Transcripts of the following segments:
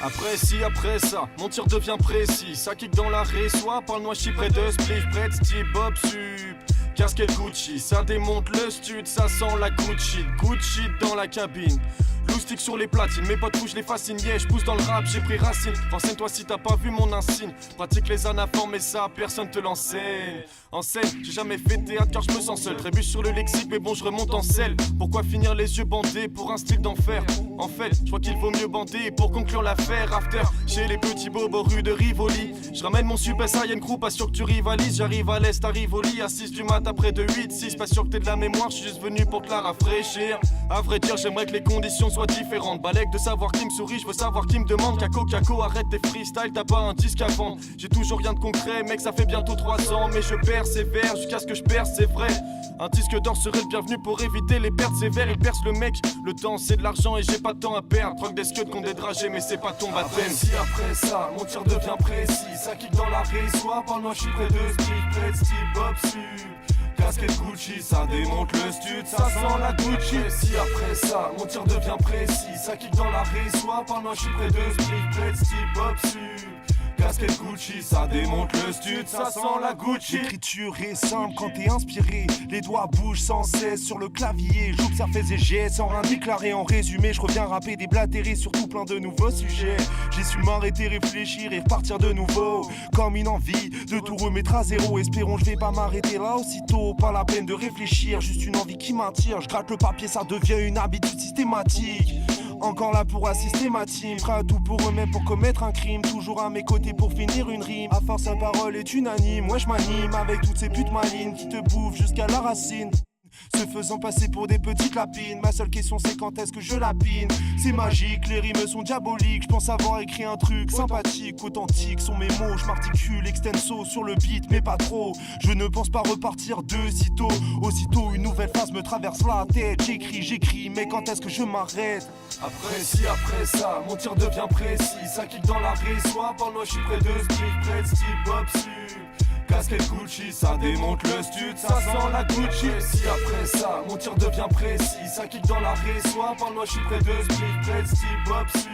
Après ça, mon tir devient précis. Ça kick dans la soit parle-moi, je suis près de spliff, près de Steve Bob Sup. Casquette Gucci, ça démonte le stud, ça sent la Gucci. Gucci dans la cabine. Loustic sur les platines, mes potes rouges les fascinent, yeah, je pousse dans le rap, j'ai pris racine. Renseigne-toi si t'as pas vu mon insigne. Pratique les anaformes et ça, personne te l'enseigne. En scène, j'ai jamais fait de théâtre car je me sens seul. Trébuche sur le lexique, mais bon, je remonte en selle. Pourquoi finir les yeux bandés pour un style d'enfer? En fait, je crois qu'il vaut mieux bander pour conclure l'affaire. After, chez les petits bobos rue de Rivoli. Je ramène mon Super Saiyan crew, pas sûr que tu rivalises. J'arrive à l'est, t'arrives au lit, à 6 du mat après de 8-6. Pas sûr que t'aies de la mémoire, je suis juste venu pour te la rafraîchir. À vrai dire, j'aimerais que les conditions soient différentes. Balèque de savoir qui me sourit, je veux savoir qui me demande. Caco, arrête tes freestyles, t'as pas un disque à vendre. J'ai toujours rien de concret, mec, ça fait bientôt 3 ans. Mais je persévère jusqu'à ce que je perce, c'est vrai. Un disque d'or serait le bienvenu pour éviter les pertes sévères. Il perce le mec, le temps c'est de l'argent et j'ai pas de temps à perdre. Troque des scuds qu'on des dragées, mais c'est pas ton baptême. Après ça, mon tir devient précis. Ça kick dans la soit parle-moi, je suis près de Steve, près de Steve Bob Sup. Casquette Gucci, ça démonte le stud, ça sent la Gucci. Après ça, mon tir devient précis. Ça kick dans la soit parle-moi, je suis près de Steve, près de Steve Bob Sup. Casquette Gucci, ça démonte le stud, ça sent la Gucci. L'écriture est simple quand t'es inspiré. Les doigts bougent sans cesse sur le clavier. J'observe fais et gestes sans rien déclarer. En résumé, je reviens rapper, déblatérer sur tout plein de nouveaux sujets. J'ai su m'arrêter, réfléchir et repartir de nouveau. Comme une envie de tout remettre à zéro. Espérons, je vais pas m'arrêter là aussitôt. Pas la peine de réfléchir, juste une envie qui m'attire. Je gratte le papier, ça devient une habitude systématique. Encore là pour assister ma team, prêt à tout pour eux-mêmes pour commettre un crime. Toujours à mes côtés pour finir une rime. À force sa parole est unanime, moi je m'anime avec toutes ces putes malines qui te bouffent jusqu'à la racine. Se faisant passer pour des petites lapines. Ma seule question c'est quand est-ce que je lapine. C'est magique, les rimes sont diaboliques. Je pense avoir écrit un truc sympathique. Authentique sont mes mots, je m'articule extenso sur le beat mais pas trop. Je ne pense pas repartir de sitôt. Aussitôt une nouvelle phase me traverse la tête. J'écris, mais quand est-ce que je m'arrête? Après ça, mon tir devient précis. Ça kick dans la soit parle-moi, je suis près de Steve, près de Steve Bob Sup. Casquette Gucci, ça démonte le stud, ça sent la Gucci. Après ça, mon tir devient précis. Ça kick dans la soit parle-moi, je suis près de Steve, près de Steve Bob Sup.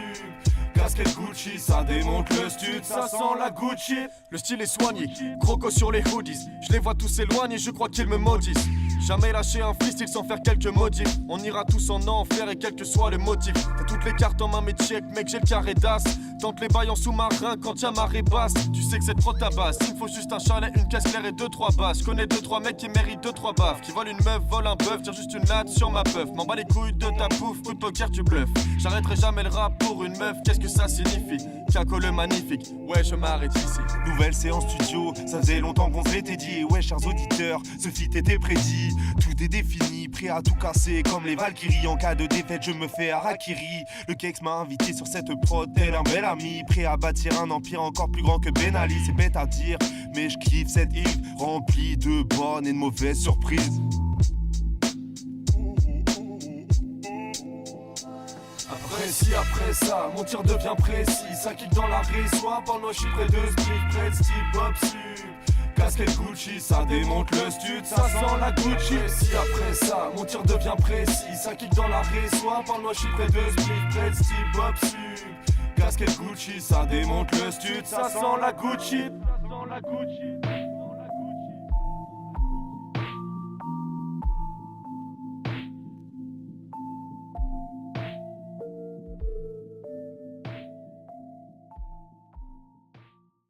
Casquette Gucci, ça démonte le stud, ça sent la Gucci. Le style est soigné, croco sur les hoodies. Je les vois tous s'éloigner, je crois qu'ils me maudissent. Jamais lâcher un freestyle sans faire quelques modifs. On ira tous en enfer et quel que soit le motif. T'as toutes les cartes en main mais check mec, j'ai le carré d'as. Tente les bails en sous-marin quand y'a marée basse. Tu sais que c'est trop ta base. Il me faut juste un chalet, une caisse claire et 2-3 basses. J'connais 2-3 mecs qui méritent 2-3 baffes. Qui volent une meuf, volent un bœuf, tire juste une latte sur ma peuf. M'en bats les couilles de ta bouffe, coup de poker tu bluffes. J'arrêterai jamais le rap pour une meuf, qu'est-ce que ça signifie? Caco le magnifique, ouais je m'arrête ici. Nouvelle séance studio, ça faisait longtemps qu'on se l'était dit. Et ouais chers auditeurs, ce feat était prédit. Tout est défini, prêt à tout casser. Comme les Valkyries, en cas de défaite je me fais harakiri. Le Kex m'a invité sur cette prod, tel un bel ami. Prêt à bâtir un empire encore plus grand que Ben Ali. C'est bête à dire, mais je kiffe cette île remplie de bonnes et de mauvaises surprises. Après ça, mon tir devient précis. Ça kick dans la soit parle-moi, je suis près de Steve, près de Steve Bob Sup. Casquette Gucci, ça démonte le stud, ça sent la Gucci. Après ça, mon tir devient précis. Ça kick dans la soit parle-moi, je suis près de Steve, près de Steve Bob Sup. Casquette Gucci, ça démonte le stud, ça sent la Gucci.